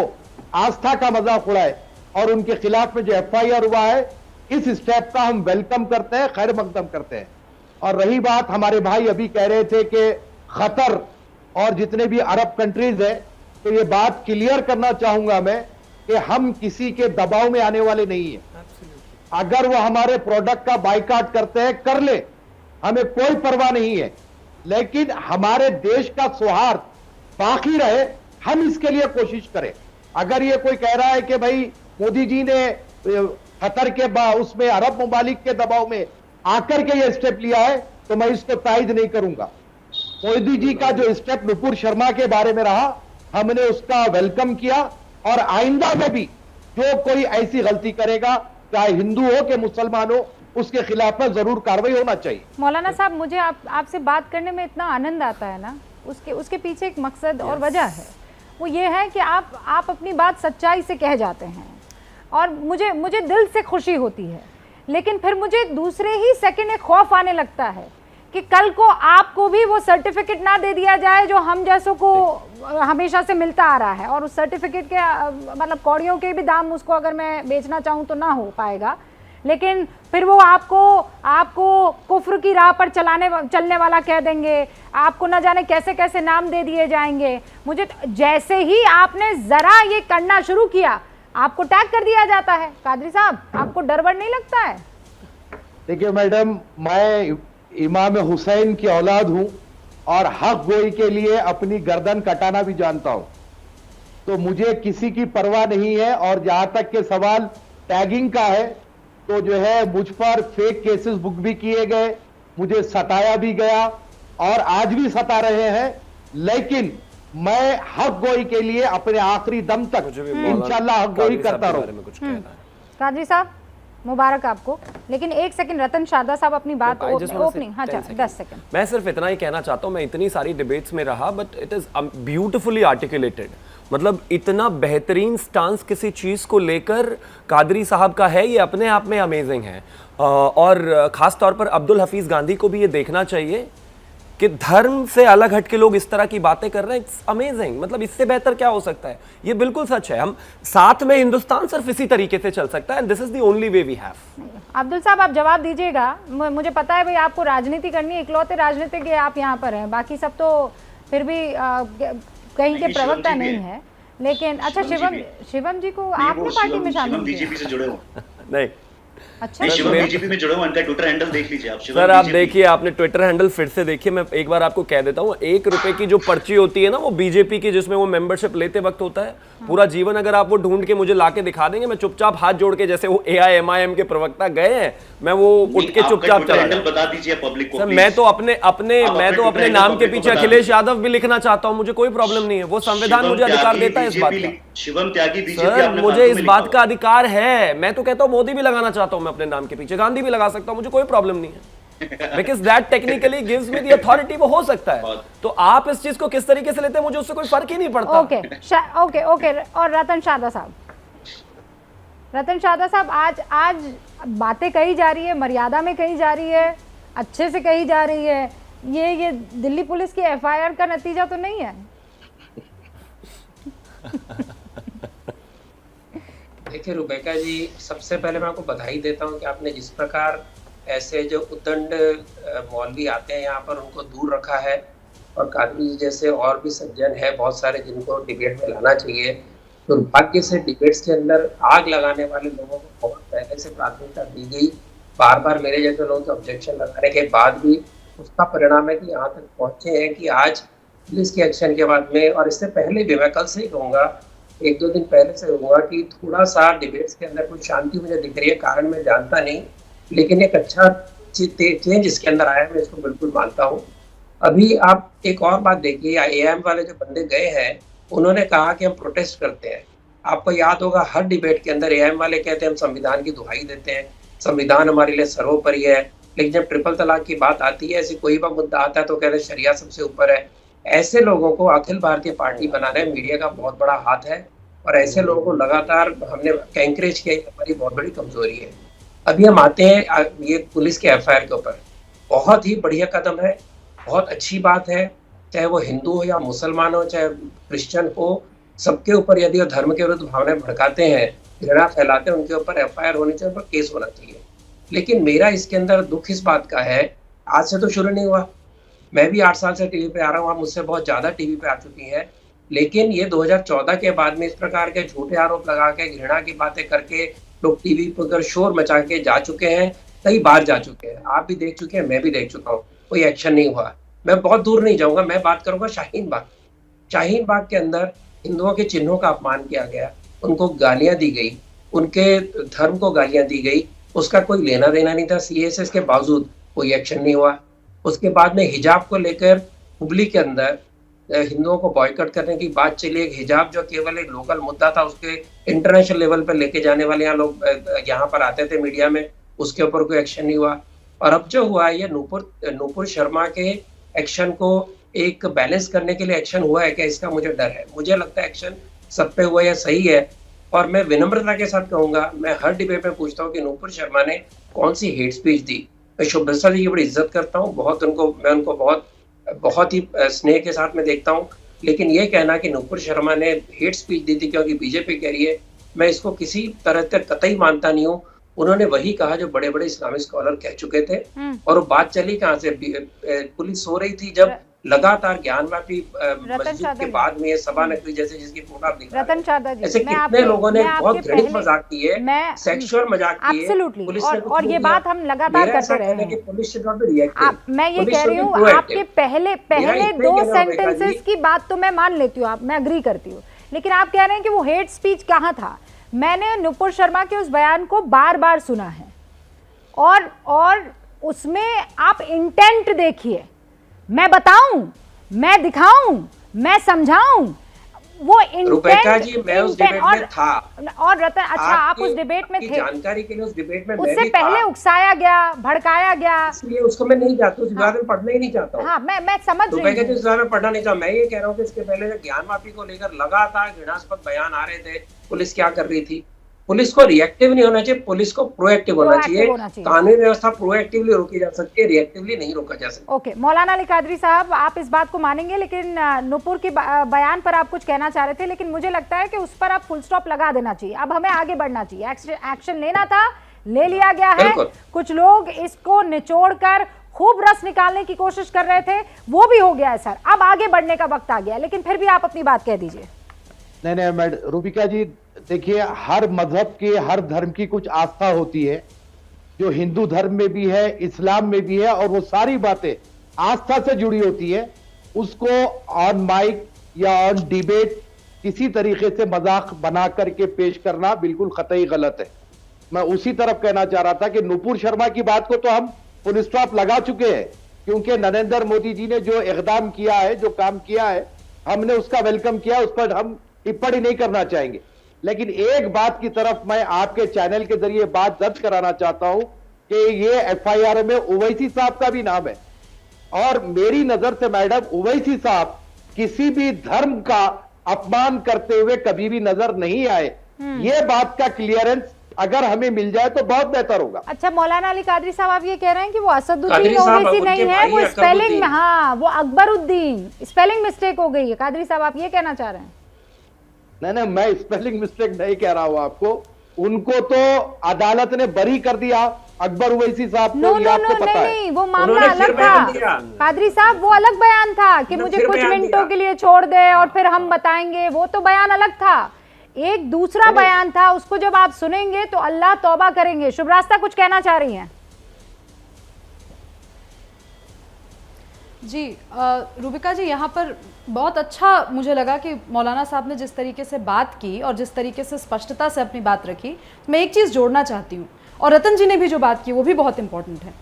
आस्था का मजाक उड़ाए और उनके खिलाफ में जो एफआईआर हुआ है, इस स्टेप का हम वेलकम करते हैं, खैर मकदम करते हैं। और रही बात, हमारे भाई अभी कह रहे थे कि खतर और जितने भी अरब कंट्रीज है, तो ये बात क्लियर करना चाहूंगा मैं कि हम किसी के दबाव में आने वाले नहीं है। अगर वो हमारे प्रोडक्ट का बाइकाट करते हैं, कर ले, हमें कोई परवाह नहीं है। लेकिन हमारे देश का सौहार्द बाकी रहे, हम इसके लिए कोशिश करें। अगर ये कोई कह रहा है कि भाई मोदी जी ने खतर के उसमें अरब ममालिक के दबाव में आकर के ये स्टेप लिया है, तो मैं इसको तायद नहीं करूंगा। मोदी जी का जो स्टेप नुपुर शर्मा के बारे में रहा, हमने उसका वेलकम किया। और आइंदा में भी जो कोई ऐसी गलती करेगा, चाहे हिंदू हो कि मुसलमान हो, उसके खिलाफ में जरूर कार्रवाई होना चाहिए। मौलाना साहब, मुझे आपसे बात करने में इतना आनंद आता है ना, उसके पीछे एक मकसद और वजह है। वो ये है कि आप अपनी बात सच्चाई से कह जाते हैं, और मुझे दिल से खुशी होती है। लेकिन फिर मुझे दूसरे ही सेकंड एक खौफ आने लगता है कि कल को आपको भी वो सर्टिफिकेट ना दे दिया जाए जो हम जैसों को हमेशा से मिलता आ रहा है। और उस सर्टिफिकेट के मतलब कौड़ियों के भी दाम उसको अगर मैं बेचना चाहूँ तो ना हो पाएगा। लेकिन फिर वो आपको कुफ्र की राह पर चलने वाला कह देंगे, आपको न जाने कैसे कैसे नाम दे दिए जाएंगे। मुझे जैसे ही आपने जरा ये करना शुरू किया, आपको टैग कर दिया जाता है। कादरी साहब, आपको डर वर नहीं लगता है? देखिए मैडम, मैं इमाम हुसैन की औलाद हूं और हक गोई के लिए अपनी गर्दन कटाना भी जानता हूं। तो मुझे किसी की परवाह नहीं है। और जहां तक के सवाल टैगिंग का है, तो जो है मुझ पर फेक केसेस बुक भी किए गए, मुझे सताया भी गया और आज भी सता रहे हैं, लेकिन मैं हक गोई के लिए अपने आखिरी दम तक इंशाल्लाह हक गोई करता रहूं। कादरी साहब मुबारक आपको, लेकिन एक सेकंड रतन शारदा साहब अपनी बात ओपनिंग, हाँ 10 सेकंड। मैं सिर्फ इतना ही कहना चाहता हूँ, मैं इतनी सारी डिबेट्स में रहा, but it is beautifully articulated. मतलब इतना बेहतरीन स्टांस किसी चीज को लेकर कादरी साहब का है, ये अपने आप में अमेजिंग है। और खास तौर पर अब्दुल हफीज गांधी को भी ये देखना चाहिए कि धर्म से अलग हट के लोग इस तरह की बातें कर रहे हैं। It's amazing. मतलब इससे बेहतर क्या हो सकता है? ये बिल्कुल सच है। हम साथ में हिंदुस्तान सिर्फ इसी तरीके से चल सकता है, and this is the only way we have. Abdul sahab आप जवाब दीजिएगा। मुझे पता है भाई आपको राजनीति करनी है, इकलौते राजनीतिज्ञ आप यहाँ पर हैं, बाकी सब तो फिर भी कहीं के प्रवक्ता नहीं है। लेकिन अच्छा शिवम जी को आपने पार्टी में शामिल बीजेपी से जुड़े हो? नहीं, अच्छा शिवम बीजेपी में जुड़े हो, उनका ट्विटर हैंडल देख लीजिए आप। सर आप देखिए, आपने ट्विटर हैंडल फिर से देखिए। मैं एक बार आपको कह देता हूँ, 1 रुपए की जो पर्ची होती है ना, वो बीजेपी की, जिसमें वो मेंबरशिप लेते वक्त होता है। पूरा जीवन अगर आप वो ढूंढ के मुझे लाके दिखा देंगे, मैं चुपचाप हाथ जोड़ के, जैसे वो AIMIM के प्रवक्ता गए हैं, मैं वो उठ के चुपचाप चला जाऊं। बता दीजिए पब्लिक को। सर मैं तो अपने नाम के पीछे अखिलेश यादव भी लिखना चाहता हूँ, मुझे कोई प्रॉब्लम नहीं है। वो संविधान मुझे अधिकार देता है इस बात का। शिवम त्यागी बीजेपी, सर मुझे इस बात का अधिकार है। मैं तो कहता हूँ मोदी भी लगाना चाहता हूँ मैं अपने नाम के पीछे, गांधी भी लगा सकता हूँ, मुझे कोई प्रॉब्लम नहीं है। Because that technically gives me the authority। वो हो सकता है। तो आप इस चीज को किस तरीके से लेते हैं, मुझे उससे कोई फर्क ही नहीं पड़ता। ओके। और रतन शारदा साहब आज बातें कही जा रही है, मर्यादा में कही जा रही है, अच्छे से कही जा रही है। ये दिल्ली पुलिस की FIR का नतीजा तो नहीं है? देखिए रुबैका जी, सबसे पहले मैं आपको बधाई देता हूं कि आपने जिस प्रकार ऐसे जो उद्दंड मौलवी आते हैं यहाँ पर, उनको दूर रखा है। और कादरी जी जैसे और भी सज्जन है बहुत सारे, जिनको डिबेट में लाना चाहिए। दुर्भाग्य से डिबेट्स के अंदर आग लगाने वाले लोगों को बहुत पहले से प्राथमिकता दी गई। बार बार मेरे जैसे लोगों के ऑब्जेक्शन लगाने के बाद भी उसका परिणाम है कि यहाँ तक पहुँचे हैं कि आज पुलिस के एक्शन के बाद में, और इससे पहले भी, मैं कल से ही कहूँगा, 1-2 दिन पहले से कहूँगा कि थोड़ा सा डिबेट्स के अंदर कुछ शांति मुझे दिख रही है। कारण मैं जानता नहीं, लेकिन एक अच्छा चेंज इसके अंदर आया, मैं इसको बिल्कुल मानता हूँ। अभी आप एक और बात देखिए, AIM वाले जो बंदे गए हैं, उन्होंने कहा कि हम प्रोटेस्ट करते हैं। आपको याद होगा हर डिबेट के अंदर AIM वाले कहते हैं हम संविधान की दुहाई देते हैं, संविधान हमारे लिए सर्वोपरि है। लेकिन जब ट्रिपल तलाक की बात आती है, ऐसी कोई भी मुद्दा आता है तो कहते हैं शरिया सबसे ऊपर है। ऐसे लोगों को अखिल भारतीय पार्टी बनाने में मीडिया का बहुत बड़ा हाथ है, और ऐसे लोगों को लगातार हमने एंकरेज किया, हमारी बहुत बड़ी कमजोरी है। अभी हम आते हैं ये पुलिस के FIR के ऊपर। बहुत ही बढ़िया कदम है, बहुत अच्छी बात है। चाहे वो हिंदू हो या मुसलमान हो, चाहे क्रिश्चियन हो, सबके ऊपर यदि वो धर्म के विरुद्ध भावनाएं भड़काते हैं, घृणा फैलाते हैं, उनके ऊपर FIR होनी चाहिए, उन पर केस होना चाहिए। लेकिन मेरा इसके अंदर दुख इस बात का है, आज से तो शुरू नहीं हुआ, मैं भी 8 साल से टीवी पे आ रहा हूँ, आप मुझसे बहुत ज्यादा टीवी पे आ चुकी हैं। लेकिन ये 2014 के बाद में इस प्रकार के झूठे आरोप लगा के, घृणा की बातें करके लोग टीवी पर शोर मचा के जा चुके हैं, कई बार जा चुके हैं। आप भी देख चुके हैं, मैं भी देख चुका हूँ, कोई एक्शन नहीं हुआ। मैं बहुत दूर नहीं जाऊंगा, मैं बात करूंगा शाहीन बाग के अंदर हिंदुओं के चिन्हों का अपमान किया गया, उनको गालियां दी गई, उनके धर्म को गालियां दी गई, उसका कोई लेना देना नहीं था। CSS के बावजूद कोई एक्शन नहीं हुआ। उसके बाद में हिजाब को लेकर हुबली के अंदर हिंदुओं को बॉयकॉट करने की बात चली। एक हिजाब जो केवल एक लोकल मुद्दा था, उसके इंटरनेशनल लेवल पर लेके जाने वाले यहाँ लोग यहाँ पर आते थे मीडिया में, उसके ऊपर कोई एक्शन नहीं हुआ। और अब जो हुआ है, ये नूपुर शर्मा के एक्शन को एक बैलेंस करने के लिए एक्शन हुआ है क्या, इसका मुझे डर है। मुझे लगता है एक्शन सब पे हुआ है, सही है। और मैं विनम्रता के साथ कहूंगा, मैं हर डिबेट में पूछता हूँ कि नूपुर शर्मा ने कौन सी हेट स्पीच दी। मैं शुभ जी की बड़ी इज्जत करता हूँ, मैं उनको बहुत ही स्नेह के साथ में देखता हूँ। लेकिन ये कहना कि नूपुर शर्मा ने हेट स्पीच दी थी क्योंकि बीजेपी कह रही है, मैं इसको किसी तरह से कतई मानता नहीं हूँ। उन्होंने वही कहा जो बड़े बड़े इस्लामिक स्कॉलर कह चुके थे। और वो बात चली कहाँ से, पुलिस सो रही थी जब लगातार ज्ञानवापी मस्जिद के बाद में सभा नगरी जैसे जिसकी फोटो आप दिखा रतन चादा जी, ऐसे मैं कितने आपके- लोगों ने मैं बहुत आपके घृणित पहले- मजाक किए, मैं- सेक्सुअल मजाक किए, Absolutely, पुलिस ने कुछ और नहीं ये किया। बात हम लगातार मेरा करते ऐसा रहे कहना है हैं। कि police should not be reactive. मैं ये पुलिस कह should रही be हूँ, proactive. आपके पहले मेरा इतना ही दो कहना है, रेखा सेंटेंसेस जी। की बात तो मैं मान लेती हूँ, मैं अग्री करती हूँ, लेकिन आप कह रहे हैं कि वो हेट स्पीच कहाँ था। मैंने नुपुर शर्मा के उस बयान को बार बार सुना है और उसमें आप इंटेंट देखिए, मैं बताऊं, मैं दिखाऊं, मैं समझाऊं, वो रुपैका जी, मैं उस इंटेंट डिबेट में था। और रतन, अच्छा आप उस डिबेट में आपकी थे, जानकारी के लिए उस डिबेट में मैं उससे भी पहले था। उकसाया गया, भड़काया गया, इसलिए उसको मैं नहीं चाहता, उस विवाद में पढ़ना ही नहीं चाहता हूँ। हाँ मैं समझ रही रुपैका जी, हूँ। उस विवाद में पढ़ना नहीं चाहता। मैं ये कह रहा हूँ कि इसके पहले ज्ञानवापी को लेकर लगातार घृणास्पद बयान आ रहे थे, पुलिस क्या कर रही थी। पुलिस को रिएक्टिव नहीं होना चाहिए, पुलिस को प्रोएक्टिव होना चाहिए। कानूनी व्यवस्था प्रोएक्टिवली रोकी जा सकती है, रिएक्टिवली नहीं रोका जा सकता। ओके, मौलाना अली कादरी साहब, आप इस बात को मानेंगे, लेकिन नुपुर की बयान पर आप कुछ कहना चाह रहे थे, लेकिन मुझे लगता है कि उस पर आप फुल स्टॉप लगा देना चाहिए। अब हमें आगे बढ़ना चाहिए, एक्शन लेना था, ले लिया गया है। कुछ लोग इसको निचोड़ कर खूब रस निकालने की कोशिश कर रहे थे, वो भी हो गया है सर। अब आगे बढ़ने का वक्त आ गया, लेकिन फिर भी आप अपनी बात कह दीजिए। नहीं मैडम रूबिका जी, देखिए, हर मजहब के, हर धर्म की कुछ आस्था होती है, जो हिंदू धर्म में भी है, इस्लाम में भी है, और वो सारी बातें आस्था से जुड़ी होती है। उसको ऑन माइक या ऑन डिबेट किसी तरीके से मजाक बना करके पेश करना बिल्कुल कतई गलत है। मैं उसी तरफ कहना चाह रहा था कि नुपुर शर्मा की बात को तो हम फुल स्टॉप लगा चुके हैं, क्योंकि नरेंद्र मोदी जी ने जो इकदाम किया है, जो काम किया है, हमने उसका वेलकम किया, उस पर हम टिप्पणी नहीं करना चाहेंगे। लेकिन एक बात की तरफ मैं आपके चैनल के जरिए बात दर्ज कराना चाहता हूं कि ये एफआईआर में ओवैसी साहब का भी नाम है, और मेरी नजर से मैडम ओवैसी साहब किसी भी धर्म का अपमान करते हुए कभी भी नजर नहीं आए। ये बात का क्लियरेंस अगर हमें मिल जाए तो बहुत बेहतर होगा। अच्छा, मौलाना अली कादरी साहब, आप ये कह रहे हैं कि वो असदुद्दीन कादरी साहब, ओवैसी नहीं उनके है, भाई वो स्पेलिंग में, अकबरुद्दीन। हाँ वो अकबरुद्दीन, स्पेलिंग मिस्टेक हो गई है। कादरी साहब, आप ये कहना चाह रहे हैं? नहीं, मैं स्पेलिंग मिस्टेक नहीं कह रहा हूं आपको। उनको तो अदालत ने बरी कर दिया, अकबर ओवैसी साहब को, ये आपको पता है। नहीं, वो मामला उन्होंने अलग फिर था बयान दिया। कादरी साहब, वो अलग बयान था कि उन्होंने मुझे फिर कुछ बयान मिनटों दिया। के लिए छोड़ दे और फिर हम बताएंगे, वो तो बयान अलग था। एक दूसरा बयान था, उसको जब आप सुनेंगे तो अल्लाह तौबा करेंगे। शुभ रास्ता कुछ कहना चाह रही हैं? जी रूबिका जी, यहाँ पर बहुत अच्छा मुझे लगा कि मौलाना साहब ने जिस तरीके से बात की और जिस तरीके से स्पष्टता से अपनी बात रखी। मैं एक चीज़ जोड़ना चाहती हूँ, और रतन जी ने भी जो बात की वो भी बहुत इम्पोर्टेंट है।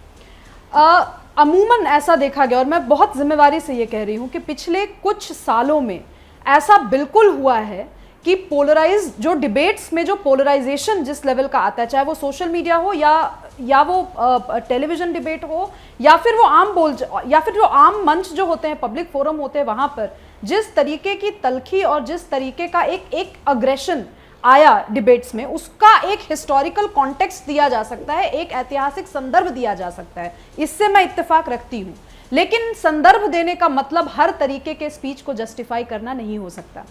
अमूमन ऐसा देखा गया, और मैं बहुत जिम्मेवारी से ये कह रही हूँ कि पिछले कुछ सालों में ऐसा बिल्कुल हुआ है कि पोलराइज जो डिबेट्स में जो पोलराइजेशन जिस लेवल का आता है, चाहे वो सोशल मीडिया हो या वो टेलीविज़न डिबेट हो, या फिर वो या फिर जो आम मंच जो होते हैं, पब्लिक फोरम होते हैं, वहाँ पर जिस तरीके की तलखी और जिस तरीके का एक अग्रेशन आया डिबेट्स में, उसका एक हिस्टोरिकल कॉन्टेक्स्ट दिया जा सकता है, एक ऐतिहासिक संदर्भ दिया जा सकता है। इससे मैं इत्तेफाक रखती हूँ, लेकिन संदर्भ देने का मतलब हर तरीके के स्पीच को जस्टिफाई करना नहीं हो सकता।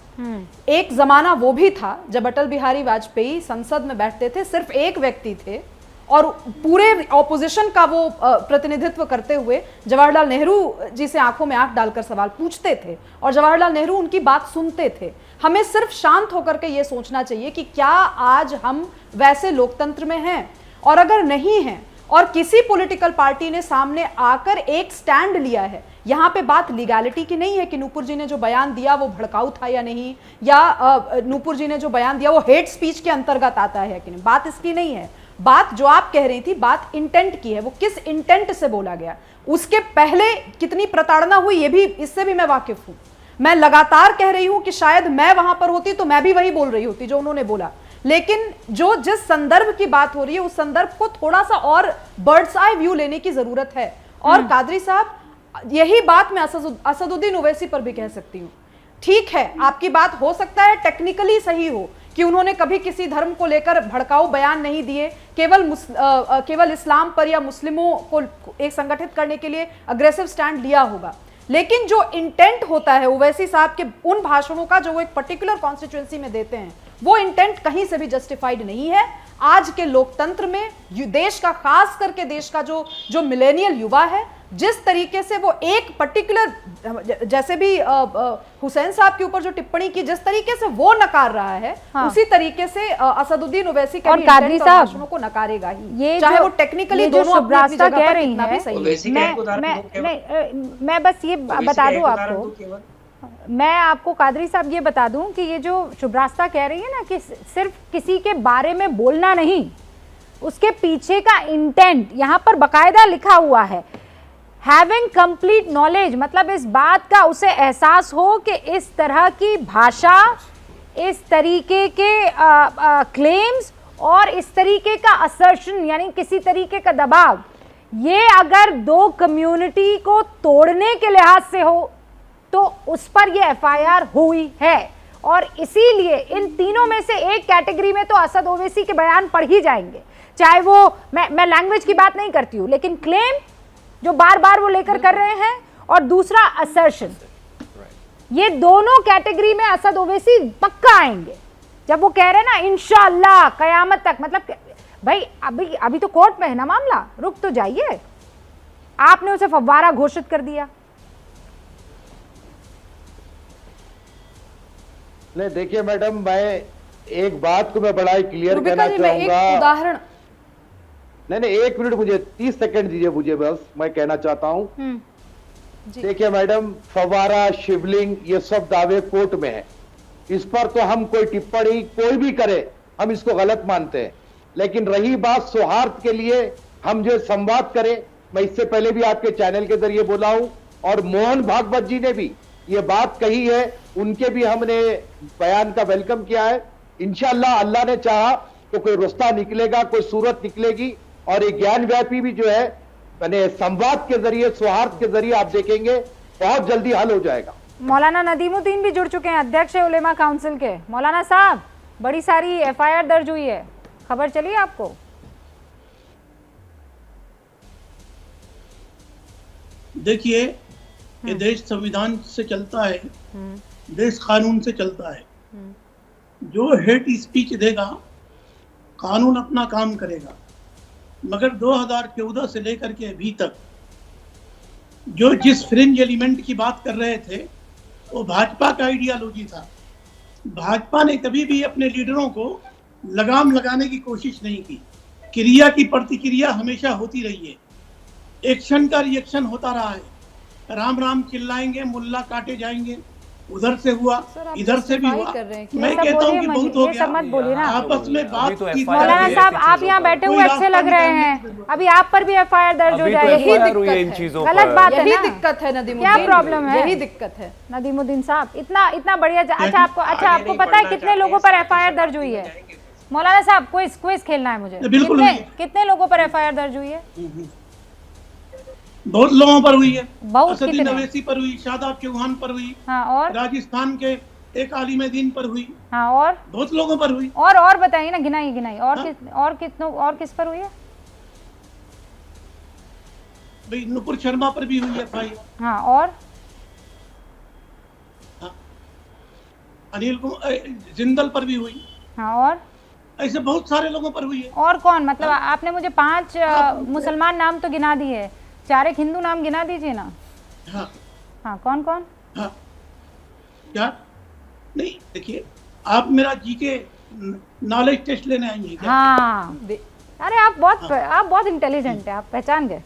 एक जमाना वो भी था जब अटल बिहारी वाजपेयी संसद में बैठते थे, सिर्फ एक व्यक्ति थे और पूरे ऑपोजिशन का वो प्रतिनिधित्व करते हुए जवाहरलाल नेहरू जी से आंखों में आंख डालकर सवाल पूछते थे और जवाहरलाल नेहरू उनकी बात सुनते थे। हमें सिर्फ शांत होकर के ये सोचना चाहिए कि क्या आज हम वैसे लोकतंत्र में हैं, और अगर नहीं हैं और किसी पॉलिटिकल पार्टी ने सामने आकर एक स्टैंड लिया है, यहाँ पे बात लीगैलिटी की नहीं है कि नूपुर जी ने जो बयान दिया वो भड़काऊ था या नहीं, या नूपुर जी ने जो बयान दिया वो हेट स्पीच के अंतर्गत आता है कि नहीं, बात इसकी नहीं है। बात जो आप कह रही थी, बात इंटेंट की है, वो किस इंटेंट से बोला गया, उसके पहले कितनी प्रताड़ना हुई ये भी, इससे भी मैं वाकिफ हूं। मैं लगातार कह रही हूं कि शायद मैं वहां पर होती तो मैं भी वही बोल रही होती जो उन्होंने बोला, लेकिन जिस संदर्भ की बात हो रही है उस संदर्भ को थोड़ा सा और बर्ड्स आई व्यू लेने की जरूरत है। और कादरी साहब, यही बात मैं असदुद्दीन ओवैसी पर भी कह सकती हूँ। ठीक है, आपकी बात हो सकता है टेक्निकली सही हो कि उन्होंने कभी किसी धर्म को लेकर भड़काऊ बयान नहीं दिए, केवल इस्लाम पर या मुस्लिमों को एक संगठित करने के लिए अग्रेसिव स्टैंड लिया होगा, लेकिन जो इंटेंट होता है ओवैसी साहब के उन भाषणों का जो वो एक पर्टिकुलर कॉन्स्टिट्यूएंसी में देते हैं, वो इंटेंट कहीं से भी जस्टिफाइड नहीं है। आज के लोकतंत्र में देश का, खास करके देश का जो मिलेनियल युवा है, जिस तरीके से वो एक पर्टिकुलर, जैसे भी हुसैन साहब के ऊपर जो टिप्पणी की, जिस तरीके से वो नकार रहा है, हाँ। उसी तरीके से असदुद्दीन ओवैसी के और कादरी साहब को नकारेगा ही, ये चाहे वो टेक्निकली दोनों अपनी जगह पर कितना भी सही है। मैं बस ये बता दूं आपको, मैं आपको कादरी साहब ये बता दूं कि ये जो शुभ रास्ता कह रही है ना कि सिर्फ किसी के बारे में बोलना नहीं, उसके पीछे का इंटेंट यहाँ पर बकायदा लिखा हुआ है, हैविंग कंप्लीट नॉलेज, मतलब इस बात का उसे एहसास हो कि इस तरह की भाषा, इस तरीके के क्लेम्स और इस तरीके का असर्शन यानी किसी तरीके का दबाव, ये अगर दो कम्युनिटी को तोड़ने के लिहाज से हो तो उस पर ये एफआईआर हुई है। और इसीलिए इन तीनों में से एक कैटेगरी में तो असद ओवैसी के बयान पढ़ ही जाएंगे, चाहे वो मैं लैंग्वेज की बात नहीं करती हूं, लेकिन क्लेम जो बार बार वो लेकर कर रहे हैं और दूसरा असर्शन, ये दोनों कैटेगरी में असद ओवैसी पक्का आएंगे। जब वो कह रहे हैं ना इंशाअल्लाह कयामत तक, मतलब भाई अभी तो कोर्ट में है ना मामला, रुक तो जाइए, आपने उसे फव्वारा घोषित कर दिया। नहीं देखिए मैडम, मैं एक बात को मैं बड़ा ही क्लियर कहना चाहूंगा। उदाहरण नहीं 1 मिनट, मुझे 30 सेकंड दीजिए मुझे, बस मैं कहना चाहता हूं। देखिए मैडम, फवारा, शिवलिंग, ये सब दावे कोर्ट में है, इस पर तो हम कोई टिप्पणी कोई भी करे हम इसको गलत मानते हैं। लेकिन रही बात सौहार्द के लिए हम जो संवाद करें, मैं इससे पहले भी आपके चैनल के जरिए बोला हूं और मोहन भागवत जी ने भी ये बात कही है, उनके भी हमने बयान का वेलकम किया है। इंशाअल्लाह अल्लाह ने चाहा तो कोई रास्ता निकलेगा, कोई सूरत निकलेगी और ये ज्ञान व्यापी भी जो है मैंने संवाद के जरिए, सौहार्द के जरिए आप देखेंगे बहुत जल्दी हल हो जाएगा। मौलाना नदीमुद्दीन भी जुड़ चुके हैं, अध्यक्ष है उलेमा काउंसिल के। मौलाना साहब, बड़ी सारी एफआईआर दर्ज हुई है, खबर चली आपको? देखिए, ये देश संविधान से चलता है, देश कानून से चलता है। जो हेट स्पीच देगा कानून अपना काम करेगा, मगर 2014 से लेकर के अभी तक जो जिस फ्रिंज एलिमेंट की बात कर रहे थे वो भाजपा का आइडियोलॉजी था। भाजपा ने कभी भी अपने लीडरों को लगाम लगाने की कोशिश नहीं की, क्रिया की प्रतिक्रिया हमेशा होती रही है, एक्शन का रिएक्शन होता रहा है। राम राम चिल्लाएंगे, मुल्ला काटे जाएंगे, उधर से हुआ इधर से भी हुआ। मैं कहता हूँ कि बहुत हो गया, मत बोलिए ना, आपस में बात की। मौलाना साहब, आप यहाँ बैठे हुए अच्छे लग रहे हैं, अभी आप पर भी एफआईआर दर्ज हो जाएगी, यही दिक्कत है, गलत बात है ना, यही दिक्कत है नदीमुद्दीन, क्या प्रॉब्लम है? यही दिक्कत है नदीमुद्दीन साहब, इतना बढ़िया। अच्छा आपको पता है कितने लोगों पर एफआईआर दर्ज हुई है? मौलाना साहब, क्विज खेलना है मुझे, कितने लोगों पर एफआईआर दर्ज हुई है? बहुत लोगों पर हुई है, बहुत असदुद्दीन ओवैसी पर हुई, शादाब चौहान पर हुई, हाँ, और राजस्थान के एक आलिम दीन पर हुई, हाँ, और बहुत लोगों पर हुई। और बताइए ना, गिनाई और किस पर हुई है? भाई नुपुर शर्मा पर भी हुई है भाई, हाँ, और अनिल जिंदल पर भी हुई, हाँ, और ऐसे बहुत सारे लोगों पर हुई है। और कौन? मतलब आपने मुझे 5 मुसलमान नाम तो गिना दिए, 4 एक हिंदू नाम गिना दीजिए ना। हाँ, कौन? हाँ, क्या? नहीं, देखिए, आप मेरा जीके नॉलेज टेस्ट लेने आई हैं क्या? हाँ, अरे आप बहुत इंटेलिजेंट है, आप पहचान गए।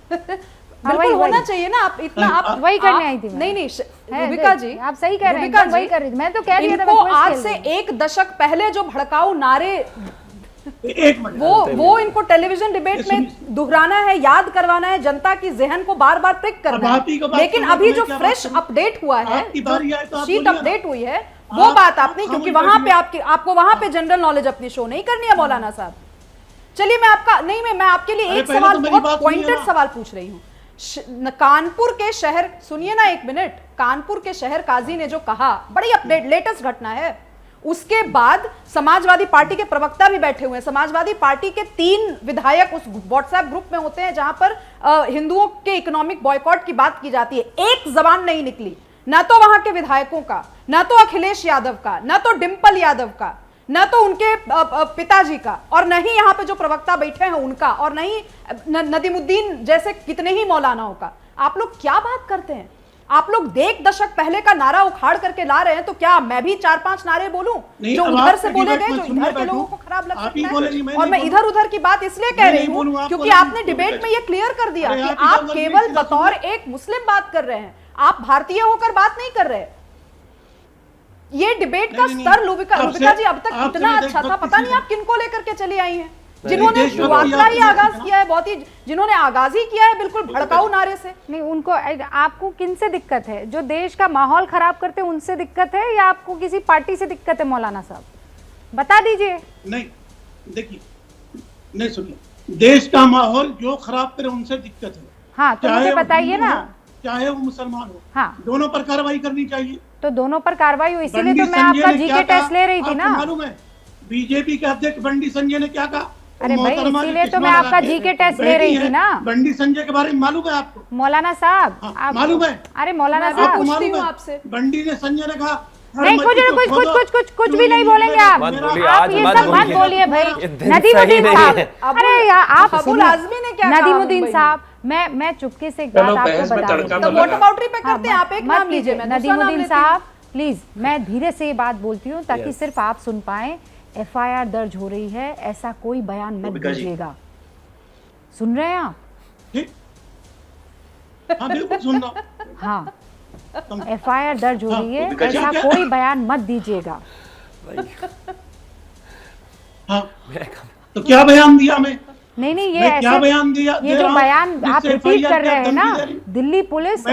बिल्कुल होना चाहिए ना, आप इतना आप वही करने आई थी। नहीं रूबिका जी, आप सही कह रहे हैं, वही कर रही थी, मैं तो कह रही थी इनको आज से 1 दशक पहले जो भड़काऊ नारे वो इनको टेलीविजन डिबेट में दोहराना है, याद करवाना है, जनता की जहन को बार बार प्रिक करना है। लेकिन अभी जो फ्रेश अपडेट हुआ है, शीट अपडेट हुई है, वो बात आप नहीं, क्योंकि वहां पे आपको वहां पे जनरल नॉलेज अपनी शो नहीं करनी है मौलाना साहब। चलिए मैं आपके लिए एक सवाल, बहुत पॉइंटेड सवाल पूछ रही हूँ। कानपुर के शहर, सुनिए ना 1 मिनट, कानपुर के शहर काजी ने जो कहा, बड़ी अपडेट लेटेस्ट घटना है, उसके बाद समाजवादी पार्टी के प्रवक्ता भी बैठे हुए हैं। समाजवादी पार्टी के 3 विधायक उस व्हाट्सएप ग्रुप में होते हैं जहां पर हिंदुओं के इकोनॉमिक बॉयकॉट की बात की जाती है। एक जबान नहीं निकली, ना तो वहां के विधायकों का, ना तो अखिलेश यादव का, ना तो डिंपल यादव का। न तो उनके पिताजी का, और न ही यहाँ पे जो प्रवक्ता बैठे हैं उनका, और न ही नदीमुद्दीन जैसे कितने ही मौलानाओं का। आप लोग क्या बात करते हैं? आप लोग 1 दशक पहले का नारा उखाड़ करके ला रहे हैं, तो क्या मैं भी 4-5 नारे बोलूं जो उधर से बोले गए, जो इधर के लोगों को खराब लग सकता है? और मैं इधर उधर की बात इसलिए कह रही हूं क्योंकि आपने डिबेट में ये क्लियर कर दिया कि आप केवल बतौर एक मुस्लिम बात कर रहे हैं, आप भारतीय होकर बात नहीं कर रहे। ये डिबेट का स्तर रुबिका जी अब तक इतना अच्छा था, पता नहीं आप किनको लेकर के चली आई हैं, जिन्होंने शुरुआत का ही आगाज किया है, बहुत ही जिन्होंने आगाज ही किया है बिल्कुल भड़काऊ नारे से। नहीं, उनको आपको किन से दिक्कत है? जो देश का माहौल खराब करते हैं उनसे दिक्कत है, या आपको किसी पार्टी से दिक्कत है? मौलाना साहब बता दीजिए। नहीं देखिए, नहीं सुनिए, देश का माहौल जो खराब करे उनसे दिक्कत है। हाँ तो मुझे बताइए ना, चाहे वो मुसलमान हो, हाँ दोनों पर कार्रवाई करनी चाहिए। तो दोनों पर कार्रवाई हो, इसीलिए तो मैं आपका जीके टेस्ट ले रही थी ना। मालूम है बीजेपी के अध्यक्ष बंडी संजय ने क्या कहा? अरे भाई इसीलिए तो मैं आपका जीके टेस्ट ले रही थी ना। बंडी संजय के बारे में मालूम है आपको? मौलाना साहब मालूम है? अरे मौलाना साहब पूछती हूँ आपसे, बंडी ने संजय ने कहा नहीं, कुछ भी नहीं बोलेंगे आप ये सब मत बोलिए भाई। नदीमुद्दीन साहब, अरे यार आप अबुल आजमी ने क्या? नदीमुद्दीन साहब, मैं चुपके से एक बात आपको बता रही हूँ, तो वोट बाउंड्री पे करते हैं, आप एक नाम लीजिए। नदीमुद्दीन साहब प्लीज, मैं धीरे से ये बात बोलती हूँ ताकि सिर्फ आप सुन पाए। FIR दर्ज हो रही है, ऐसा कोई बयान मत दीजिएगा। सुन रहे हैं आप? हाँ बिल्कुल सुन रहा हूं। हाँ FIR दर्ज हो रही है, ऐसा कोई बयान मत दीजिएगा। हाँ तो क्या बयान दिया मैं? नहीं ये ऐसे क्या बयान दिया? ये जो बयान आप रिपीट कर रहे हैं ना, दिल्ली पुलिस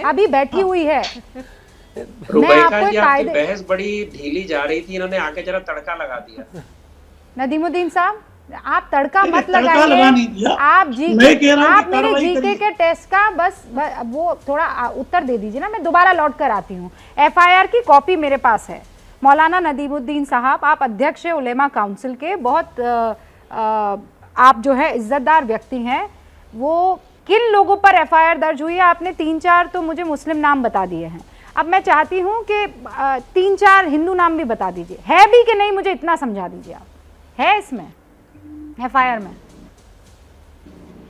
अभी बैठी हुई है। रुबैका जी आपकी बहस बड़ी ढीली जा रही थी, इन्होंने आके जरा तड़का लगा दिया। नदीमुद्दीन साहब आप तड़का मत लगाइए, आप मेरे जीके के टेस्ट का बस वो थोड़ा उत्तर दे दीजिए ना, मैं दोबारा लौट कर आती हूँ। FIR की कॉपी मेरे पास है। मौलाना नदीमुद्दीन साहब, आप अध्यक्ष उलेमा काउंसिल के, बहुत आप जो है इज्जतदार व्यक्ति हैं। वो किन लोगों पर FIR दर्ज हुई है? आपने 3-4 तो मुझे मुस्लिम नाम बता दिए हैं, अब मैं चाहती हूँ कि 3-4 हिंदू नाम भी बता दीजिए, है भी कि नहीं, मुझे इतना समझा दीजिए आप, है इसमें FIR में?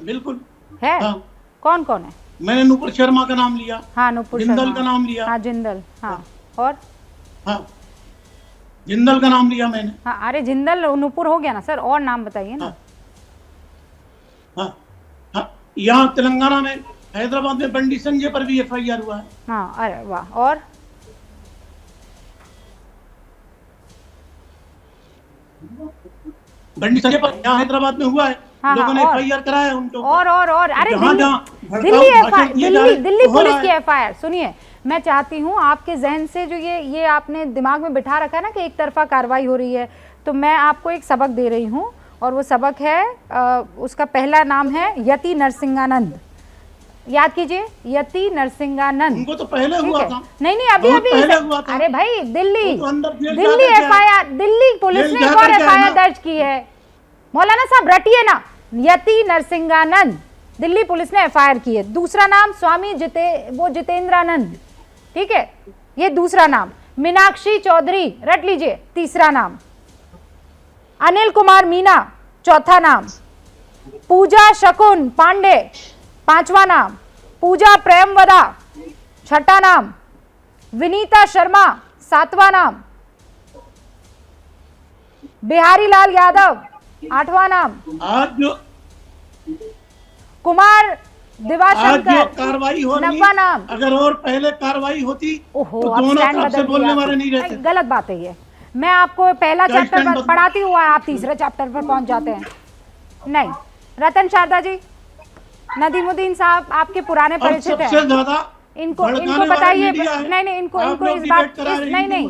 बिल्कुल है। हाँ। कौन कौन है? मैंने नुपुर शर्मा का नाम लिया। हाँ नुपुर जिंदल का नाम लिया। हाँ जिंदल, हाँ और हाँ जिंदल का नाम लिया मैंने। हाँ अरे जिंदल नुपुर हो गया ना सर, और नाम बताइए ना। हाँ हाँ यहाँ तेलंगाना में हैदराबाद में बंडी संजय पर भी FIR हुआ है। हाँ अरे वाह, और बंडी संजय पर यहाँ हैदराबाद में हुआ है। हाँ, लोगों ने और, FIR कराया है उनको। और अरे दिल्ली पुलिस की FIR सुनिए, मैं चाहती हूँ आपके जहन से जो ये आपने दिमाग में बिठा रखा है ना कि एक तरफा कार्रवाई हो रही है, तो मैं आपको एक सबक दे रही हूँ, और वो सबक है उसका पहला नाम है यति नरसिंहानंद। याद कीजिए, यति नरसिंहानंद। उनको तो पहले हुआ था। नहीं अभी अरे भाई दिल्ली FIR, दिल्ली पुलिस ने एक और FIR दर्ज की है। मौलाना साहब रटिए ना, यति नरसिंहानंद दिल्ली पुलिस ने FIR की है। दूसरा नाम स्वामी जितेंद्रानंद, ठीक है, ये दूसरा नाम। मीनाक्षी चौधरी रट लीजिए, तीसरा नाम। अनिल कुमार मीना चौथा नाम। पूजा शकुन पांडे पांचवा नाम। पूजा प्रेमवदा छठा नाम। विनीता शर्मा सातवां नाम। बिहारी लाल यादव आठवां नाम। आज जो कुमार दिवाशंकर कार्रवाई हो रही, नब्बा नाम। अगर और पहले कार्रवाई होती ओहो, तो दोनों तरफ से बोलने वाले नहीं रहते। गलत बात है ये। मैं आपको पहला चैप्टर पढ़ाती हुआ आप तीसरे चैप्टर पर पहुंच जाते हैं। नहीं, रतन शारदा जी, नदीमुद्दीन साहब आपके पुराने परिचित हैं, इनको बताइए। नहीं इनको इस बात नहीं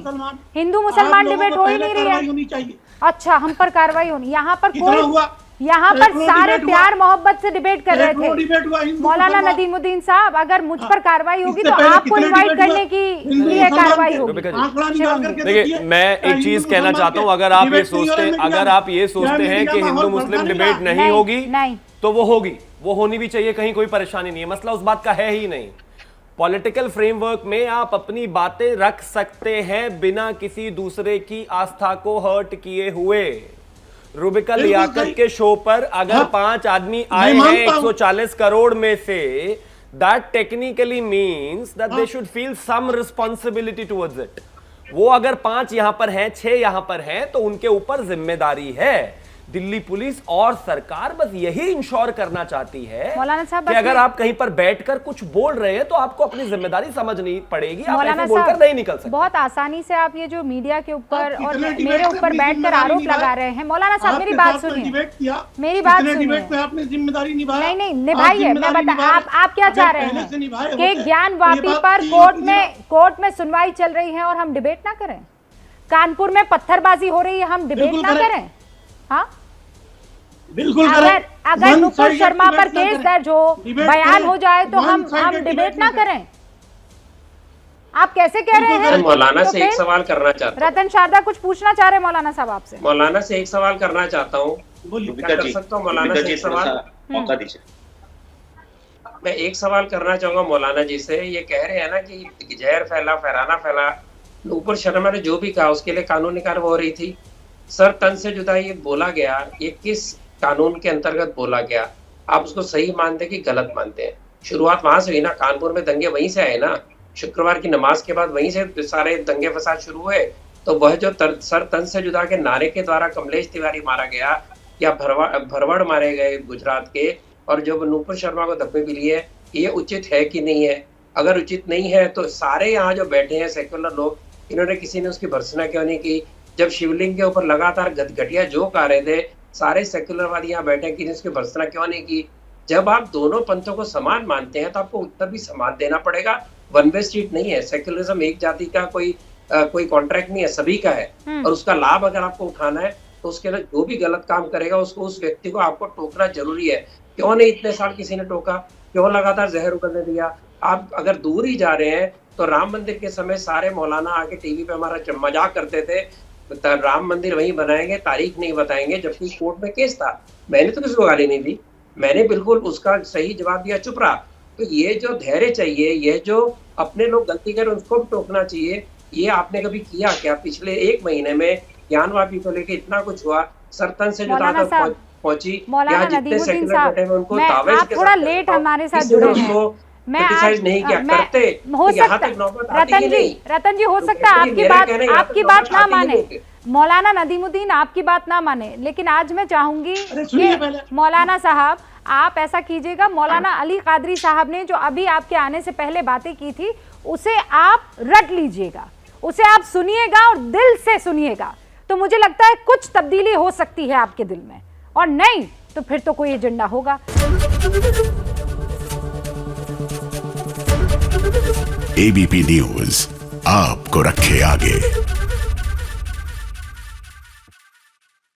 हिंदू मुसलमान डिबेट हो ही नहीं रही है। अच्छा, हम पर कार्रवाई होनी, यहाँ पर कोई, यहाँ पर सारे प्यार मोहब्बत से डिबेट कर रहे थे। मौलाना नदीमुद्दीन साहब, अगर मुझ पर कार्रवाई होगी तो आपको इनवाइट करने की लिए कार्रवाई होगी। देखिए, मैं एक चीज कहना चाहता हूँ, अगर आप ये सोचते हैं कि हिंदू मुस्लिम डिबेट नहीं होगी, तो वो होगी, वो होनी भी चाहिए, कहीं कोई परेशानी नहीं है, मसला उस बात का है ही नहीं। पॉलिटिकल फ्रेमवर्क में आप अपनी बातें रख सकते हैं बिना किसी दूसरे की आस्था को हर्ट किए हुए। रुबिका लियाकत के शो पर अगर 5 आदमी आए हैं 140 करोड़ में से, that technically means that they should feel some responsibility towards it। वो अगर 5 यहां पर हैं, 6 यहां पर हैं, तो उनके ऊपर जिम्मेदारी है। दिल्ली पुलिस और सरकार बस यही इंश्योर करना चाहती है कि अगर आप कहीं पर बैठकर कुछ बोल रहे हैं तो आपको अपनी जिम्मेदारी समझनी पड़ेगी। आप ऐसे बोलकर नहीं निकल सकते। बहुत आसानी से आप ये जो मीडिया के ऊपर और मेरे ऊपर बैठकर आरोप लगा रहे हैं। मौलाना साहब मेरी बात सुनिए, मेरी बात सुनिए। आपने जिम्मेदारी निभाया? नहीं निभाई है। मैं बता, आप क्या चाह रहे हैं कि ज्ञानवापी पर कोर्ट में सुनवाई चल रही है और हम डिबेट ना करें? कानपुर में पत्थरबाजी हो रही है, हम डिबेट ना करें? हाँ बिल्कुल। अगर नुपुर शर्मा पर केस दर्ज हो, बयान हो जाए तो हम डिबेट ना करें? आप कैसे कह रहे हैं? मौलाना से एक सवाल करना चाहता हूँ। रतन शारदा कुछ पूछना चाह रहे हैं मौलाना साहब आपसे। मौलाना से एक सवाल करना चाहता हूँ, क्या कर सकता हूँ मौलाना से एक सवाल? मौका दीजिए। मैं एक सवाल करना चाहूंगा मौलाना जी से। ये कह रहे हैं ना कि जहर फैला, फहराना फैला। नुपुर शर्मा ने जो भी कहा उसके लिए कानूनी कार्रवाई हो रही थी। सर तन से जुदा ये बोला गया, ये किस कानून के अंतर्गत बोला गया? आप उसको सही मानते कि गलत मानते हैं? शुरुआत वहां से हुई ना, कानपुर में दंगे वहीं से आए ना। शुक्रवार की नमाज के बाद वहीं से सारे दंगे फसाद शुरू हुए। तो वह जो सर तन से जुदा के नारे के द्वारा कमलेश तिवारी मारा गया या भरवाड़ मारे गए गुजरात के, और जब नुपुर शर्मा को धब्बे मिली है, ये उचित है कि नहीं है? अगर उचित नहीं है तो सारे यहाँ जो बैठे हैं सेक्युलर लोग, इन्होंने किसी ने उसकी भर्त्सना क्यों नहीं की? जब शिवलिंग के ऊपर लगातार घटिया जोक आ रहे थे, सारे सेक्युलरवादी यहाँ बैठे कि इसकी भर्त्सना क्यों नहीं की? जब आप दोनों पंथों को समान मानते हैं तो आपको उत्तर भी समान देना पड़ेगा। वन वे स्ट्रीट नहीं है। सेक्युलरिज्म एक जाति का कोई कॉन्ट्रैक्ट नहीं है, सभी का है। और उसका लाभ अगर आपको उठाना है तो उसके लिए जो भी गलत काम करेगा उसको, उस व्यक्ति को आपको टोकना जरूरी है। क्यों नहीं इतने साल किसी ने टोका? क्यों लगातार जहर उगलने दिया? आप अगर दूर ही जा रहे हैं तो राम मंदिर के समय सारे मौलाना आके टीवी पे हमारा मजाक करते थे, राम मंदिर वहीं बनाएंगे, तारीख नहीं बताएंगे, जबकि कोर्ट में केस था। मैंने तो किसी को गाली नहीं दी, मैंने बिल्कुल उसका सही जवाब दिया, चुप रहा। तो ये जो धैर्य चाहिए, ये जो अपने लोग गलती करें उसको भी टोकना चाहिए, ये आपने कभी किया क्या? पिछले 1 महीने में ज्ञानवापी को लेके इतना कुछ हुआ, सरतन से जुदा तक पहुंची, यहाँ जितने सेक्युलर बैठे हैं उनको तावेज के थोड़ा लेट हमारे साथ जुड़े हैं। नहीं क्या करते? हो सकता रतन जी हो सकता है आपकी बात ना माने, मौलाना नदीमुद्दीन आपकी बात ना माने, लेकिन आज मैं चाहूंगी कि मौलाना साहब आप ऐसा कीजिएगा। मौलाना अली कादरी साहब ने जो अभी आपके आने से पहले बातें की थी उसे आप रट लीजिएगा, उसे आप सुनिएगा और दिल से सुनिएगा, तो मुझे लगता है कुछ तब्दीली हो सकती है आपके दिल में, और नहीं तो फिर तो कोई एजेंडा होगा। एबीपी न्यूज आपको रखे आगे।